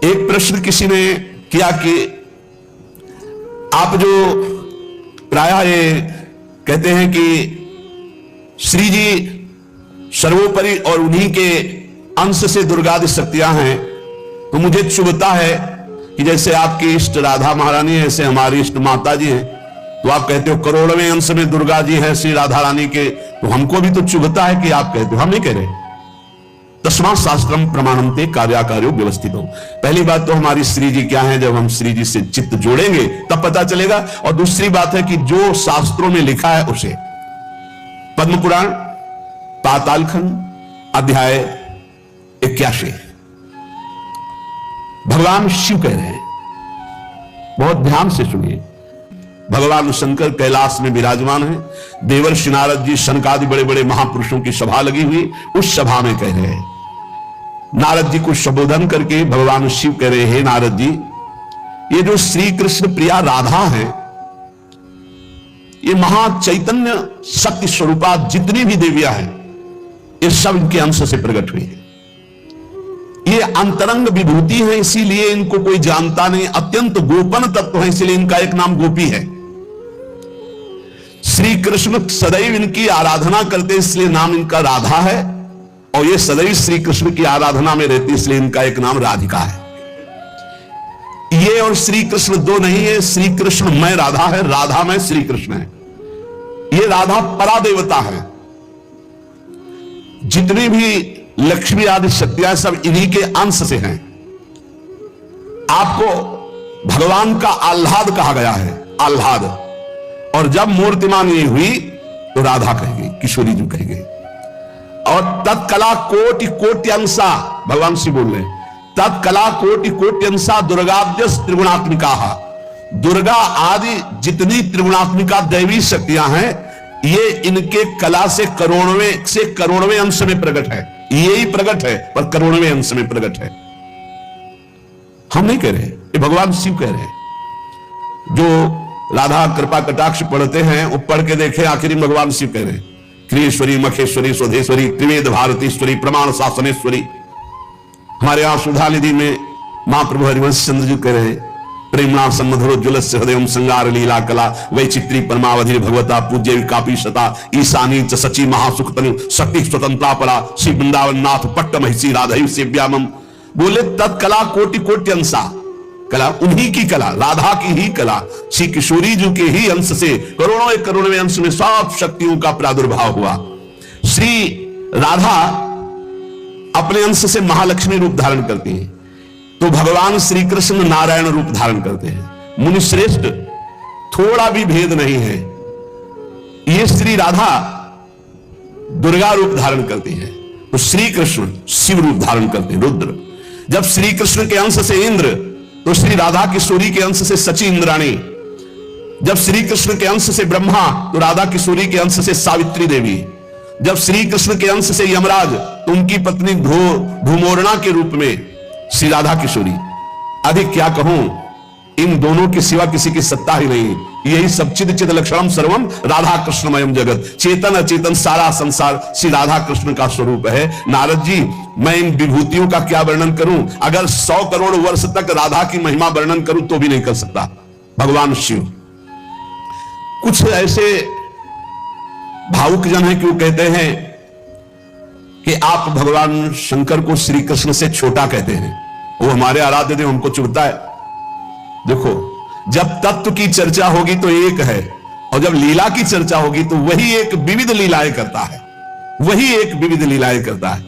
एक प्रश्न किसी ने किया कि आप जो प्रायः ये कहते हैं कि श्री जी सर्वोपरि और उन्हीं के अंश से दुर्गादि शक्तियां हैं, तो मुझे चुभता है कि जैसे आपकी इष्ट राधा महारानी है, ऐसे हमारी इष्ट माता जी हैं, तो आप कहते हो करोड़वें अंश में दुर्गा जी है श्री राधा रानी के, तो हमको भी तो चुभता है कि आप कहते हो, हम नहीं कह रहे। तस्मात् शास्त्रम प्रमाणन्ते कार्याकार्यो व्यवस्थितो। पहली बात तो हमारी श्री जी क्या है, जब हम श्री जी से चित्त जोड़ेंगे तब पता चलेगा। और दूसरी बात है कि जो शास्त्रों में लिखा है उसे, पद्म पुराण पातालखंड अध्याय 81 भगवान शिव कह रहे हैं, बहुत ध्यान से सुनिए। भगवान शंकर कैलाश में विराजमान है, देवर्षि नारद जी शनकादि बड़े बड़े महापुरुषों की सभा लगी हुई, उस सभा में कह रहे हैं, नारद जी को संबोधन करके भगवान शिव कह रहे हैं, नारद जी ये जो श्री कृष्ण प्रिया राधा है, ये महा चैतन्य शक्ति स्वरूपा जितनी भी देवियां हैं, ये सब इनके अंश से प्रकट हुई है। ये अंतरंग विभूति है, इसीलिए इनको कोई जानता नहीं, अत्यंत गोपन तत्व है, इसीलिए इनका एक नाम गोपी है। श्री कृष्ण सदैव इनकी आराधना करते, इसलिए नाम इनका राधा है, और ये सदैव श्री कृष्ण की आराधना में रहती, इसलिए इनका एक नाम राधिका है। ये और श्री कृष्ण दो नहीं है, श्री कृष्ण में राधा है, राधा में श्री कृष्ण है। ये राधा परादेवता है, जितनी भी लक्ष्मी आदि शक्तियां सब इन्हीं के अंश से हैं। आपको भगवान का आह्लाद कहा गया है, आह्लाद, और जब मूर्तिमान ये हुई तो राधा कहेगी, किशोरी जी कहेगी। और तत्कला कोटि कोटि अंशा, भगवान शिव बोल रहे हैं, तत्कला कोटि कोटि अंशा दुर्गाद्य त्रिगुणात्मिका। दुर्गा आदि जितनी त्रिगुणात्मिका दैवी शक्तियां हैं, ये इनके कला से करोड़वें अंश में प्रकट है। यही प्रकट है, पर करोड़वें अंश में प्रकट है। हम नहीं कह रहे, ये भगवान शिव कह रहे हैं। जो राधा कृपा कटाक्ष पढ़ते हैं, वो पढ़ के देखे, आखिरी भगवान शिव कह रहे हैं, क्रियेश्वरी मखेश्वरी स्वधेश्वरी त्रिवेद भारतीश्वरी प्रमाण शासनेश्वरी। हमारे यहां सुधा निधि में महाप्रभु हरिवंश चंद्र जी कह रहे हैं, प्रेमणा सम्मधरोज्ज्वल हृदय श्रृंगार लीला कला वैचित्री परमावधि भगवता पूज्य कापी शता ईशानी च सची महासुख तनु शक्ति स्वतंत्रता परा श्री वृंदावन नाथ पट्ट महिषी राधई सेव्यामम। बोले तत्कला कोटि कोटि अंशा, कला उन्हीं की कला, राधा की ही कला, श्री किशोरी जी के ही अंश से करोड़ों अंश में सब शक्तियों का प्रादुर्भाव हुआ। श्री राधा अपने अंश से महालक्ष्मी रूप धारण करती है, तो भगवान श्री कृष्ण नारायण रूप धारण करते हैं। मुनि श्रेष्ठ, थोड़ा भी भेद नहीं है। ये श्री राधा दुर्गा रूप धारण करती है, तो श्री कृष्ण शिव रूप धारण करते हैं, रुद्र। जब श्री कृष्ण के अंश से इंद्र, तो श्री राधा किशोरी के अंश से सची इंद्राणी। जब श्री कृष्ण के अंश से ब्रह्मा, तो राधा किशोरी के अंश से सावित्री देवी। जब श्री कृष्ण के अंश से यमराज, तो उनकी पत्नी धूमोरणा के रूप में श्री राधा किशोरी। अधिक क्या कहूं, इन दोनों के सिवा किसी की सत्ता ही नहीं। यही सब चिद चिद लक्षणम सर्वम राधा कृष्णमयम जगत, चेतन अचेतन सारा संसार श्री राधा कृष्ण का स्वरूप है। नारद जी, मैं इन विभूतियों का क्या वर्णन करूं? अगर 100 करोड़ वर्ष तक राधा की महिमा वर्णन करूं तो भी नहीं कर सकता। भगवान शिव कुछ ऐसे भावुक जन है कि वो कहते हैं कि आप भगवान शंकर को श्री कृष्ण से छोटा कहते हैं, वो हमारे आराध्य देव, हमको चुभता है। देखो, जब तत्व की चर्चा होगी तो एक है, और जब लीला की चर्चा होगी तो वही एक विविध लीलाएं करता है, वही एक विविध लीलाएं करता है।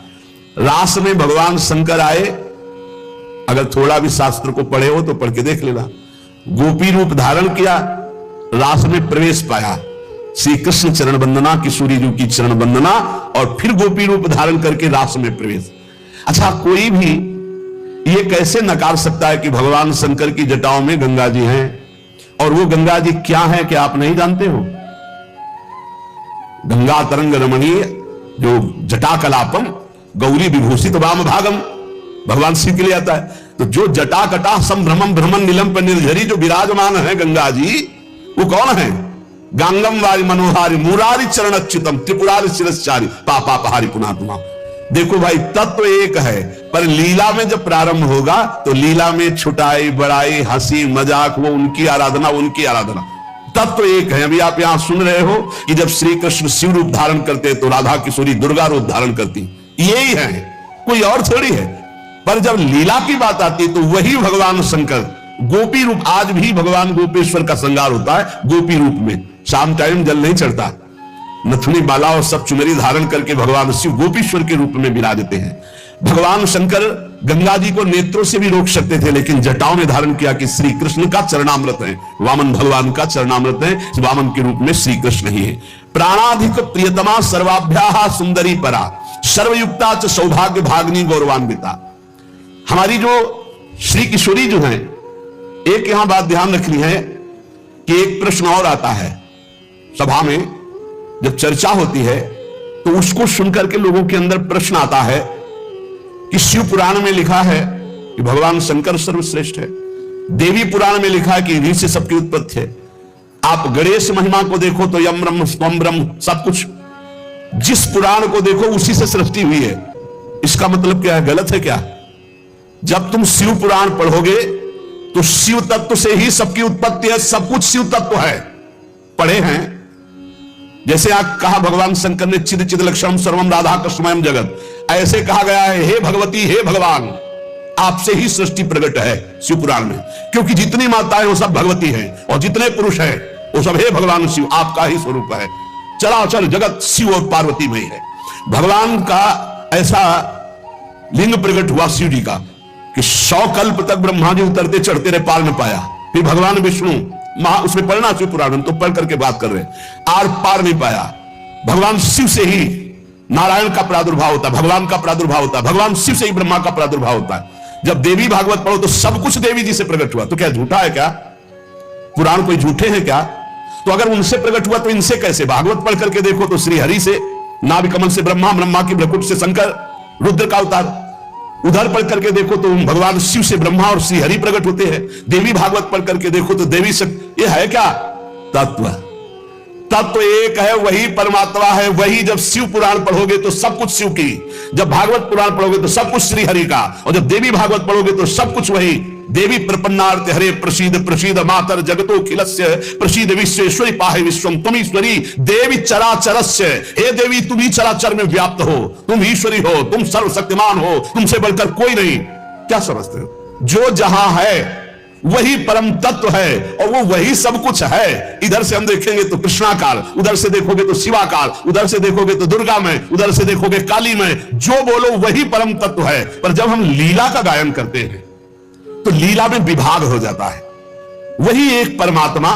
रास में भगवान शंकर आए, अगर थोड़ा भी शास्त्र को पढ़े हो तो पढ़ के देख लेना। गोपी रूप धारण किया, रास में प्रवेश पाया, श्री कृष्ण चरण वंदना, किशोरी जी की चरण वंदना, और फिर गोपी रूप धारण करके रास में प्रवेश। अच्छा, कोई भी ये कैसे नकार सकता है कि भगवान शंकर की जटाओं में गंगा जी हैं, और वो गंगा जी क्या है कि आप नहीं जानते हो? गंगा तरंग रमणीय जो जटा कलापम गौरी विभूषित वाम भागम, भगवान शिव के लिए आता है। तो जो जटा कटा संभ्रमम भ्रमण नीलम पर निर्झरी जो विराजमान है गंगा जी, वो कौन है? गांगम वारी मनोहारी मुरारी चरण अच्युतम त्रिपुरारी शिरस्चारी पापा पहारी पुनातुमा। देखो भाई, तत्व एक है, पर लीला में जब प्रारंभ होगा तो लीला में छुटाई बड़ाई हंसी मजाक वो उनकी आराधना तत्व एक है। अभी आप यहां सुन रहे हो कि जब श्री कृष्ण शिव रूप धारण करते तो राधा किशोरी दुर्गा रूप धारण करती, यही है, कोई और थोड़ी है। पर जब लीला की बात आती तो वही भगवान शंकर गोपी रूप, आज भी भगवान गोपेश्वर का श्रृंगार होता है गोपी रूप में। शाम टाइम जल नहीं चढ़ता, नथुनी बाला और सब चुनरी धारण करके भगवान शिव गोपीश्वर के रूप में विराजते हैं। भगवान शंकर गंगा जी को नेत्रों से भी रोक सकते थे, लेकिन जटाओं में धारण किया कि श्री कृष्ण का चरणामृत है, वामन भगवान का चरणामृत है, वामन के रूप में श्री कृष्ण ही है। प्राणाधिक प्रियतमा सर्वाभ्याः सुंदरी परा सर्वयुक्ता च सौभाग्य भाग्नि गौरवान्विता। हमारी जो श्री किशोरी जो है, एक यहां बात ध्यान रखनी है कि एक प्रश्न और आता है सभा में, जब चर्चा होती है तो उसको सुनकर के लोगों के अंदर प्रश्न आता है कि शिव पुराण में लिखा है कि भगवान शंकर सर्वश्रेष्ठ है, देवी पुराण में लिखा है कि इन्हीं से सबकी उत्पत्ति है। आप गणेश महिमा को देखो तो यम ब्रह्म स्वम ब्रह्म, सब कुछ जिस पुराण को देखो उसी से सृष्टि हुई है। इसका मतलब क्या है? गलत है क्या? जब तुम शिव पुराण पढ़ोगे तो शिव तत्व से ही सबकी उत्पत्ति है, सब कुछ शिव तत्व है, पढ़े हैं। जैसे आप कहा भगवान शंकर ने चिद चिद लक्षणम सर्वम राधा कृष्णमयम जगत, ऐसे कहा गया है हे भगवती हे भगवान आपसे ही सृष्टि प्रकट है शिव पुराण में, क्योंकि जितनी माताएं वो सब भगवती हैं और जितने पुरुष हैं वो सब हे भगवान शिव आपका ही स्वरूप है। चराचर जगत शिव और पार्वती में ही है। भगवान का ऐसा लिंग प्रकट हुआ शिव जी का कि 100 कल्प तक ब्रह्मा जी उतरते चढ़ते रहे, पार न पाया। फिर भगवान विष्णु उसमें पढ़ना शिव पुराण, तो पढ़ करके बात कर रहे, आर पार नहीं पाया। भगवान शिव से ही नारायण का प्रादुर्भाव होता है, भगवान का प्रादुर्भाव होता है, भगवान शिव से ही ब्रह्मा का प्रादुर्भाव होता है। जब देवी भागवत पढ़ो तो सब कुछ देवी जी से प्रकट हुआ, तो क्या झूठा है क्या? पुराण कोई झूठे हैं क्या? तो अगर उनसे प्रकट हुआ तो इनसे कैसे? भागवत पढ़ करके देखो तो श्री हरि से, नाभि कमल से ब्रह्मा, ब्रह्मा की भ्रकुट से शंकर, रुद्र का अवतार। उधर पढ़ करके देखो तो भगवान शिव से ब्रह्मा और श्री हरि प्रकट होते हैं। देवी भागवत पढ़ करके देखो तो देवी से, ये है क्या? तत्व तत्व एक है, वही परमात्मा है। वही जब शिव पुराण पढ़ोगे तो सब कुछ शिव की, जब भागवत पुराण पढ़ोगे तो सब कुछ श्री हरि का, और जब देवी भागवत पढ़ोगे तो सब कुछ वही। देवी प्रपन्नार्थ हरे प्रसीद प्रसीद मातर जगतो खिलस्य प्रसीद विश्वेश्वरी पाहे विश्वम तुम ईश्वरी देवी चराचरस्य। हे देवी तुम ही चराचर में व्याप्त हो, तुम ईश्वरी हो, तुम सर्वशक्तिमान हो, तुमसे बढ़कर कोई नहीं। क्या समझते हो? जो जहां है वही परम तत्व है और वो वही सब कुछ है। इधर से हम देखेंगे तो कृष्णाकार, उधर से देखोगे तो शिवाकार, उधर से देखोगे तो दुर्गा में, उधर से देखोगे काली में, जो बोलो वही परम तत्व है। पर जब हम लीला का गायन करते हैं तो लीला में विभाग हो जाता है। वही एक परमात्मा,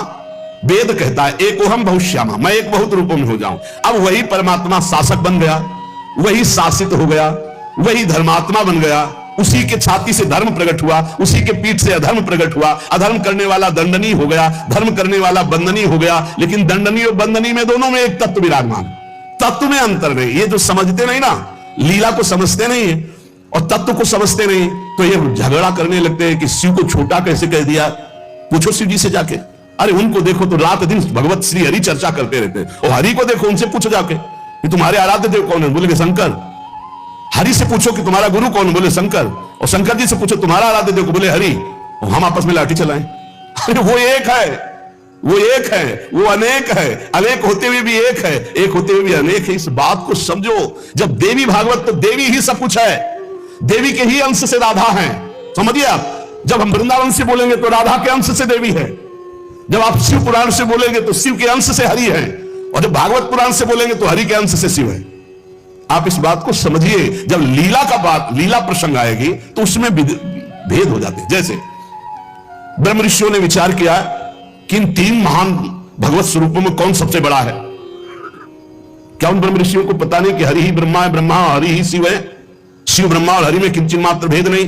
वेद कहता है एक ओहम बहुश्यामा, मैं एक बहुत रूपों में हो जाऊं। अब वही परमात्मा शासक बन गया, वही शासित हो गया, वही धर्मात्मा बन गया। उसी के छाती से धर्म प्रकट हुआ, उसी के पीठ से अधर्म प्रकट हुआ। अधर्म करने वाला दंडनीय हो गया, धर्म करने वाला बंदनीय हो गया। लेकिन दंडनीय और बंदनीय में दोनों में एक तत्व विराजमान, तत्व में अंतर नहीं। ये जो समझते नहीं ना, लीला को समझते नहीं है और तत्व को समझते नहीं, तो ये झगड़ा करने लगते हैं कि शिव को छोटा कैसे कह दिया। पूछो शिव जी से जाके, अरे उनको देखो तो रात दिन भगवत श्री हरि चर्चा करते रहते हैं, और हरि को देखो, उनसे पूछो जाके कि तुम्हारे आराध्य देव कौन है? बोले शंकर। हरि से पूछो कि तुम्हारा गुरु कौन? बोले शंकर। और शंकर जी से पूछो तुम्हारा आराध्य देव को? बोले हरि। और हम आपस में लाठी चलाएं? अरे वो एक है, वो एक है, वो अनेक है। अनेक होते हुए भी एक है, एक होते हुए भी अनेक है। इस बात को समझो। जब देवी भागवत तो देवी ही सब कुछ है, देवी के ही अंश से राधा है, समझिए आप। जब हम वृंदावन से बोलेंगे तो राधा के अंश से देवी है, जब आप शिव पुराण से बोलेंगे तो शिव के अंश से हरि है, और जब भागवत पुराण से बोलेंगे तो हरि के अंश से शिव है। आप इस बात को समझिए। जब लीला का बात, लीला प्रसंग आएगी तो उसमें भेद हो जाते हैं। जैसे ब्रह्म ऋषियों ने विचार किया कि इन 3 महान भगवत स्वरूपों में कौन सबसे बड़ा है। क्या उन ब्रह्म ऋषियों को पता नहीं कि हरि ही ब्रह्मा है, ब्रह्मा हरि ही शिव है? शिव ब्रह्मा और हरि में किंचित मात्र भेद नहीं।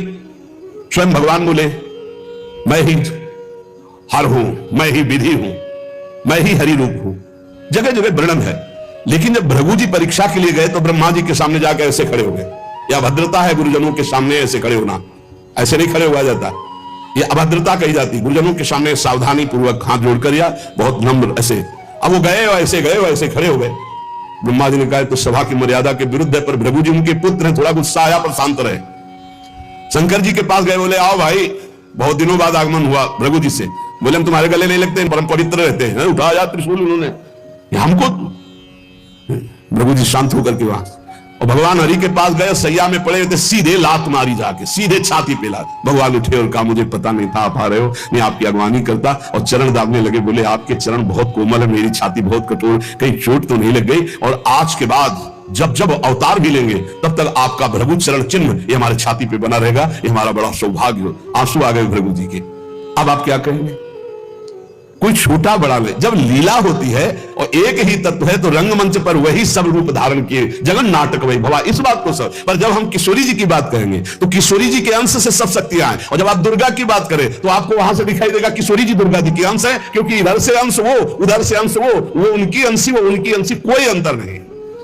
स्वयं भगवान बोले मैं ही हर हूं, मैं ही विधि हूं, मैं ही हरि रूप हूं। जगह जगह वर्णन है। लेकिन जब भृगु जी परीक्षा के लिए गए तो ब्रह्मा जी के सामने जाकर ऐसे खड़े हो गए। यह अभद्रता है गुरुजनों के सामने ऐसे खड़े होना, ऐसे नहीं खड़े हुआ जाता, यह अभद्रता कही जाती। गुरुजनों के सामने सावधानी पूर्वक हाथ जोड़कर या बहुत नम्र ऐसे। अब वो गए ऐसे खड़े हो गए। ब्रह्मा जी ने कहा तो सभा की मर्यादा के विरुद्ध है, पर भृगु जी उनके पुत्र हैं, थोड़ा गुस्सा आया पर शांत रहे। शंकर जी के पास गए, बोले आओ भाई, बहुत दिनों बाद आगमन हुआ भृगु जी से। बोले हम तुम्हारे गले नहीं लगते हैं, परम पवित्र रहते हैं। उठाया त्रिशूल उन्होंने, हमको। भृगु जी शांत होकर के वहां, और भगवान हरि के पास गए, सैया में पड़े हुए थे, सीधे लात मारी जाके, सीधे छाती पे लात। भगवान उठे और कहा मुझे पता नहीं था आप आ रहे हो, मैं आपकी अगवानी करता। और चरण दाबने लगे, बोले आपके चरण बहुत कोमल है, मेरी छाती बहुत कठोर, कहीं चोट तो नहीं लग गई। और आज के बाद जब जब अवतार भी लेंगे तब तक आपका भृगु चरण चिन्ह ये हमारे छाती पे बना रहेगा, ये हमारा बड़ा सौभाग्य। आंसू आ गए भृगु जी के। अब आप क्या कहेंगे? कोई छोटा बड़ा नहीं, जब लीला होती है और एक ही तत्व है तो रंगमंच पर वही सब रूप धारण किए, जगन नाटक वही भवा, इस बात को सब। पर जब हम किशोरी जी की बात करेंगे तो किशोरी जी के अंश से सब शक्तियां हैं, और जब आप दुर्गा की बात करें तो आपको वहां से दिखाई देगा किशोरी जी दुर्गा जी के अंश है, क्योंकि इधर से अंश वो, उधर से अंश वो उनकी अंशी, वो उनकी अंशी, कोई अंतर नहीं।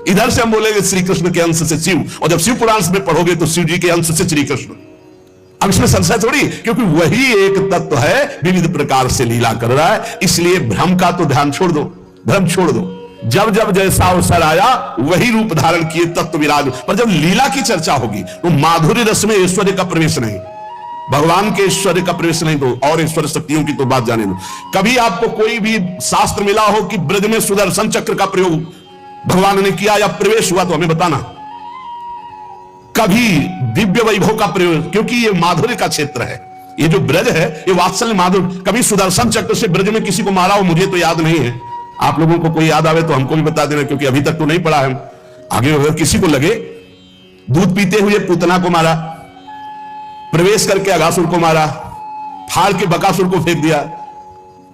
इधर से हम बोलेंगे श्री कृष्ण के अंश से शिव, और जब शिव पुराण में पढ़ोगे तो शिव जी के अंश से श्री कृष्ण। अब इसमें संशय थोड़ी, क्योंकि वही एक तत्व है, विविध प्रकार से लीला कर रहा है। इसलिए भ्रम का तो ध्यान छोड़ दो, भ्रम छोड़ दो। जब जब जैसा अवसर आया वही रूप धारण किए तत्व विराज। पर जब लीला की चर्चा होगी तो माधुर्य रस में ऐश्वर्य का प्रवेश नहीं, भगवान के ऐश्वर्य का प्रवेश नहीं, तो और ऐश्वर्य शक्तियों की तो बात जाने दो। कभी आपको कोई भी शास्त्र मिला हो कि ब्रज में सुदर्शन चक्र का प्रयोग भगवान ने किया या प्रवेश हुआ, तो हमें बताना। कभी दिव्य वैभव का प्रयोग, क्योंकि ये माधुर्य का क्षेत्र है, ये जो ब्रज है ये वात्सल्य माधुर्य। कभी सुदर्शन चक्र से ब्रज में किसी को मारा हो, मुझे तो याद नहीं है। आप लोगों को कोई याद आवे तो हमको भी बता देना, क्योंकि अभी तक तो नहीं पढ़ा है। आगे अगर किसी को लगे, दूध पीते हुए पूतना को मारा, प्रवेश करके अघासुर को मारा, फाड़ के बकासुर को फेंक दिया,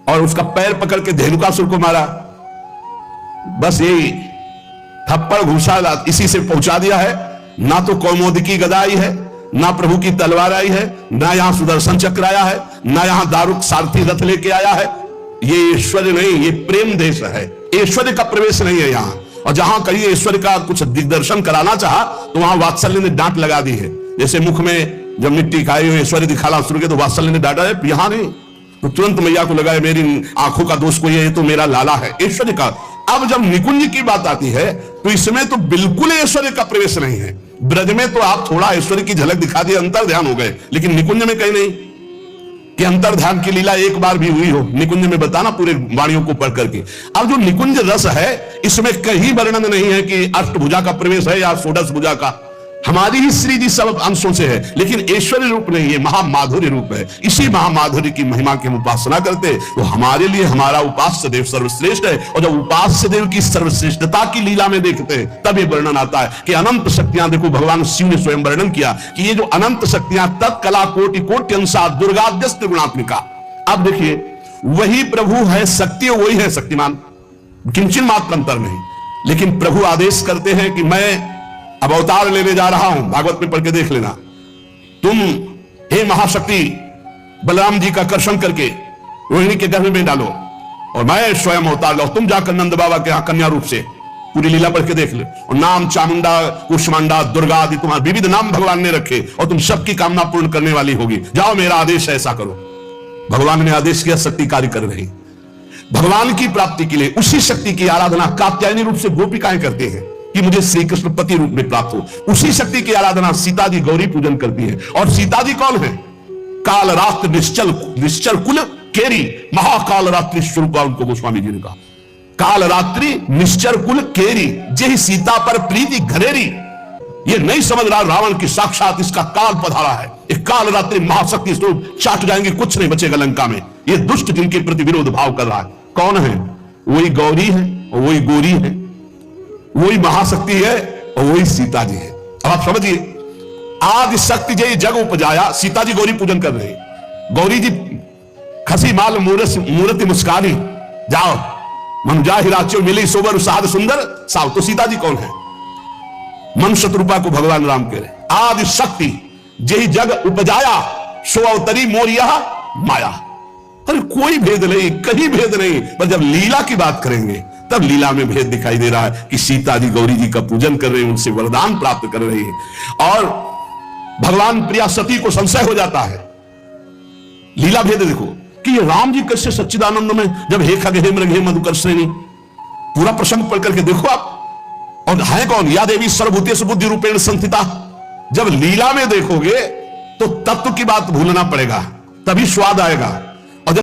और उसका पैर पकड़ के धेनुकासुर को मारा। बस यही थप्पड़ घूसा इसी से पहुंचा दिया है। ना तो कौमोदकी गदा आई है, ना प्रभु की तलवार आई है, ना यहां सुदर्शन चक्र आया है, ना यहां दारुक सारथी रथ लेके आया है। ये ऐश्वर्य नहीं, ये प्रेम देश है, ऐश्वर्य का प्रवेश नहीं है यहां। और जहां कहीं ऐश्वर्य का कुछ दिग्दर्शन कराना चाहा तो वहां वात्सल्य ने डांट लगा दी है। जैसे मुख में जब मिट्टी खाई हुई ऐश्वर्य दिखाना शुरू किया तो वात्सल्य ने डांटा है, यहां नहीं, तो तुरंत मैया को लगाए मेरी आंखों का दोष कोई है, ये तो मेरा लाला है, ऐश्वर्य का। अब जब निकुंज की बात आती है तो इसमें तो बिल्कुल ऐश्वर्य का प्रवेश नहीं है। ब्रज में तो आप थोड़ा ऐश्वर्य की झलक दिखा दी, अंतर ध्यान हो गए, लेकिन निकुंज में कहीं नहीं कि अंतर ध्यान की लीला एक बार भी हुई हो। निकुंज में बताना पूरे वाणियों को पढ़ करके। अब जो निकुंज रस है इसमें कहीं वर्णन नहीं है कि अष्टभुजा का प्रवेश है या षोडश भुजा का। हमारी ही श्री जी सब अंशों से है, लेकिन ऐश्वर्य रूप नहीं, ये महामाधुर्य रूप है। इसी महामाधुर्य की महिमा की हम उपासना करते तो हमारे लिए हमारा उपास्य देव सर्वश्रेष्ठ है। और जब उपास्य देव की सर्वश्रेष्ठता की लीला में देखते हैं तब ये वर्णन आता है कि अनंत शक्तियां, देखो भगवान शिव ने स्वयं वर्णन किया कि ये जो अनंत शक्तियां तत्कला कोटि कोटि अंशा दुर्गाद्यस्त गुणात्मिका। अब देखिए वही प्रभु है, शक्ति वही है शक्तिमान, किंचन मात्र अंतर नहीं। लेकिन प्रभु आदेश करते हैं कि मैं अब अवतार लेने जा रहा हूं, भागवत में पढ़ के देख लेना। तुम हे महाशक्ति बलराम जी का कर्षण करके रोहिणी के गर्भ में डालो और मैं स्वयं अवतार लो। तुम जाकर नंद बाबा के यहां कन्या रूप से पूरी लीला पढ़ के देख लो। और नाम चामुंडा, कुष्मांडा, दुर्गा आदि तुम्हारे विविध नाम भगवान ने रखे और तुम सबकी कामना पूर्ण करने वाली होगी। जाओ मेरा आदेश ऐसा करो। भगवान ने आदेश किया, शक्ति कार्य कर रही। भगवान की प्राप्ति के लिए उसी शक्ति की आराधना कात्यायनी रूप से गोपिकाएं करते हैं कि मुझे श्री कृष्ण पति रूप में प्राप्त हो। उसी शक्ति की आराधना सीता जी गौरी पूजन करती है। और सीता जी कौन है? काल रात्र निश्चल कुल केरी, महाकाल रात्रि स्वरूप उनको गोस्वामी जी ने कहा। काल रात्रि निश्चर कुल केरी, जे सीता पर प्रीति घरेरी। ये नहीं समझ रहा रावण की साक्षात इसका काल पधारा है। एक काल रात्रि महाशक्ति स्वरूप चाट जाएंगे, कुछ नहीं बचेगा लंका में। ये दुष्ट जिनके प्रति विरोध भाव कर रहा है कौन है? वही गौरी है और वही गोरी है, वही महाशक्ति है और वही सीता जी है। अब आप समझिए, आदि शक्ति जय जग उपजाया, सीता जी गौरी पूजन कर रहे हैं। गौरी जी खसी माल मूर्ति मुस्कानी, जाओ मन जा हिराच्यो मिली सोबर साध सुंदर साव। तो सीता जी कौन है? मनुष्य रूपा को भगवान राम कह रहे। आदि शक्ति जय जग उपजाया, सो अवतरी मोरिया माया। अरे कोई भेद नहीं, कहीं भेद नहीं। पर जब लीला की बात करेंगे तब लीला में भेद दिखाई दे रहा है कि सीता जी गौरी जी का पूजन कर रहे हैं, उनसे वरदान प्राप्त कर रहे हैं। और भगवान प्रिया सती को संशय हो जाता है। लीला भेद देखो कि ये राम जी कैसे सच्चिदानंद में जब हे खग हे मृग हे मधुकर्षणी, पूरा प्रसंग पढ़ करके देखो आप। और है कौन? या देवी सर्वभूतेषु बुद्धि रूपेण संस्थिता। जब लीला में देखोगे तो तत्व की बात भूलना पड़ेगा, तभी स्वाद आएगा।